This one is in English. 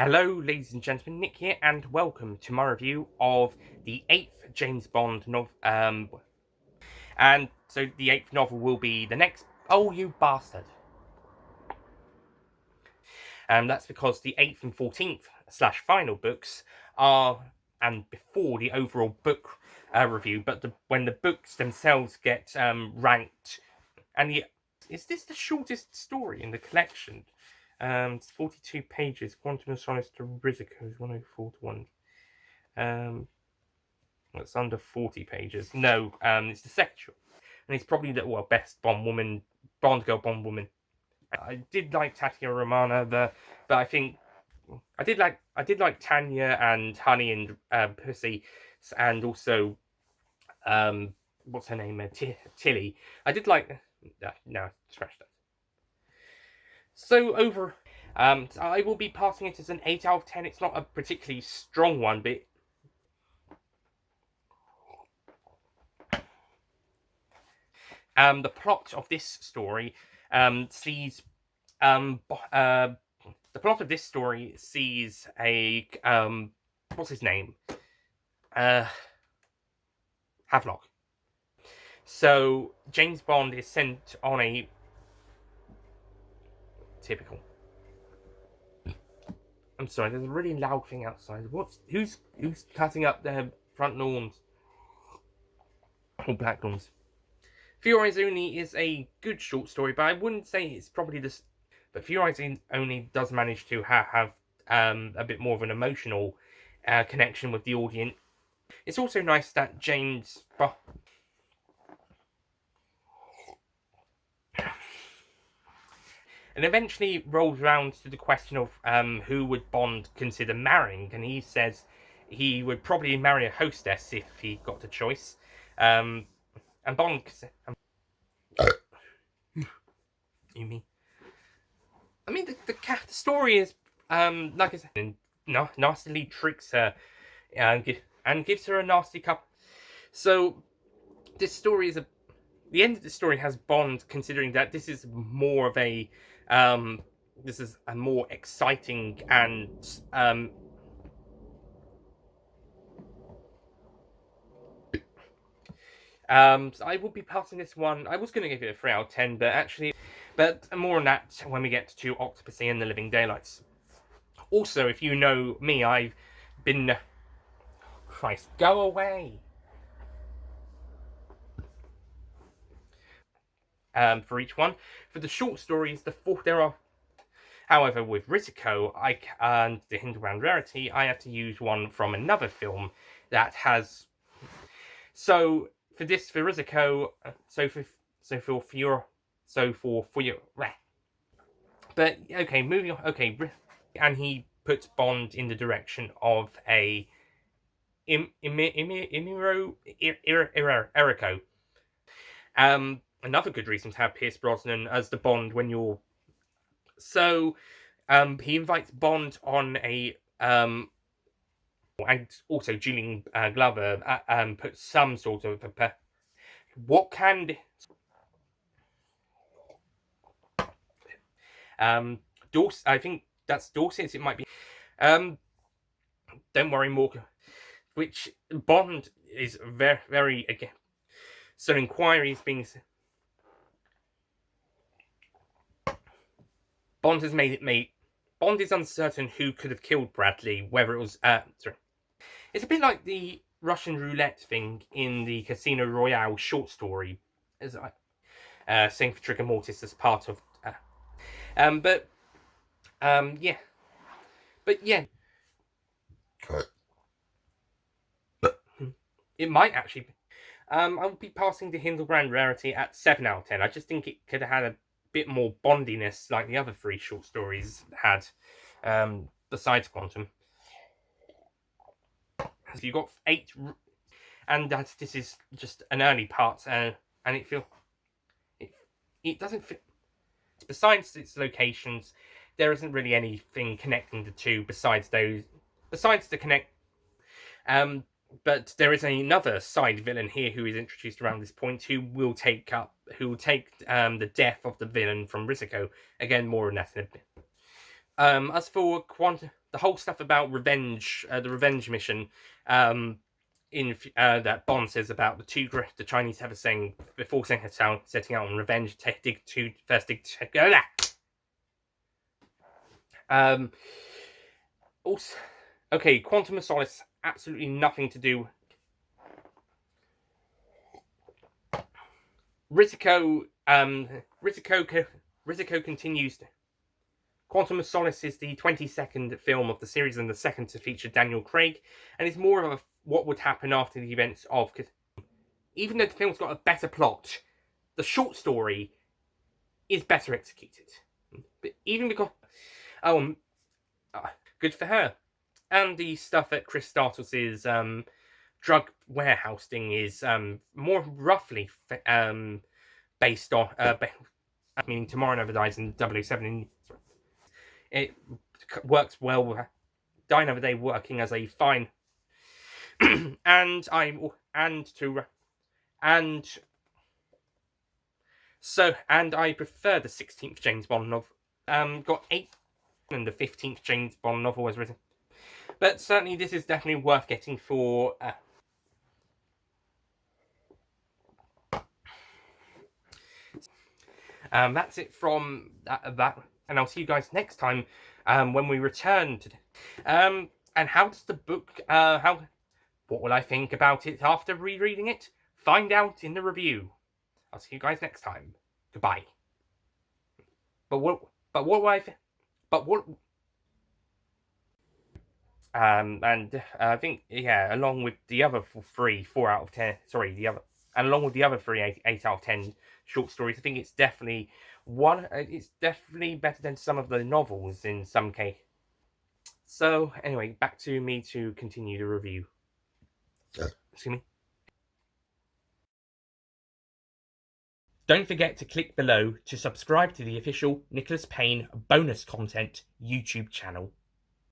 Hello, ladies and gentlemen, Nick here, and welcome to my review of the 8th James Bond novel. And so the 8th novel will be the next. Oh, you bastard! That's because the 8th and 14th / final books are, and before the overall book review, but when the books themselves get ranked, and is this the shortest story in the collection? It's 42 pages. Quantum of Solace to Riziko is 104 to 1. It's under 40 pages. No, it's the second short. And it's probably the best Bond girl Bond woman. I did like Tatiana Romana, but I think I did like Tanya and Honey and Pussy, and also what's her name, Tilly. I did like. No, scratch that. So I will be passing it as an 8 out of 10. It's not a particularly strong one, but the plot of this story sees the plot of this story sees a what's his name, Havelock. So James Bond is sent on a typical. I'm sorry, there's a really loud thing outside. Who's cutting up their front lawns or back lawns? For Your Eyes Only is a good short story, but I wouldn't say it's probably this. But For Your Eyes Only does manage to have a bit more of an emotional connection with the audience. It's also nice that James and eventually rolls around to the question of who would Bond consider marrying, and he says he would probably marry a hostess if he got the choice. And Bond, you mean? I mean, the story is like I said, and nastily tricks her and gives her a nasty cup. So this story is the end of the story has Bond considering that this is more of a this is a more exciting and so I will be passing this one. I was going to give it a 3 out of 10, but more on that when we get to Octopussy and the Living Daylights. Also, if you know me, I've been. Christ, go away! For each one. For the short stories, there are. However, with Riziko and the Hinterland Rarity, I had to use one from another film that has. So for Riziko, but okay, moving on. Okay, and he puts Bond in the direction of a Eriko. Another good reason to have Pierce Brosnan as the Bond when you're. So, he invites Bond on a and also Julian Glover puts some sort of what can Dorset. I think that's Dorset. It might be. Don't worry, Morgan. Which Bond is very again. So inquiries being. Bond has made it. Bond is uncertain who could have killed Bradley. Whether it was sorry. It's a bit like the Russian roulette thing in the Casino Royale short story, as saying for Trigger Mortis as part of. Yeah. But yeah. It might actually be. I'll be passing the Hindelbrand Rarity at 7 out of 10. I just think it could have had a bit more bondiness like the other 3 short stories had, besides Quantum. So you got 8, and this is just an early part, and it doesn't fit. Besides its locations, there isn't really anything connecting the two besides the connect. But there is another side villain here who is introduced around this point who will take the death of the villain from Riziko. Again, more on that in a bit. As for Quantum, the whole stuff about revenge, the revenge mission, that Bond says about the Chinese have a saying before setting out on revenge, also, okay, Quantum of Solace, absolutely nothing to do. Riziko continues. Quantum of Solace is the 22nd film of the series and the second to feature Daniel Craig, and is more of what would happen after the events of. Even though the film's got a better plot, the short story is better executed. But even because, good for her. And the stuff at Chris Startles' drug warehouse thing is more roughly based on, meaning Tomorrow Never Dies in 007. It works well with Die Another Day working as a fine, and I prefer the 16th James Bond novel. Got 8, and the 15th James Bond novel was written. But certainly, this is definitely worth getting for. That's it from that, and I'll see you guys next time when we return to. And how does the book? What will I think about it after rereading it? Find out in the review. I'll see you guys next time. Goodbye. But what will I? But what? And I think, yeah, along with the other 4 out of 10. Sorry, along with the other 3 8 out of 10 short stories, I think it's definitely It's definitely better than some of the novels in some case. So anyway, back to me to continue the review. Excuse me. Don't forget to click below to subscribe to the official Nicholas Payne bonus content YouTube channel.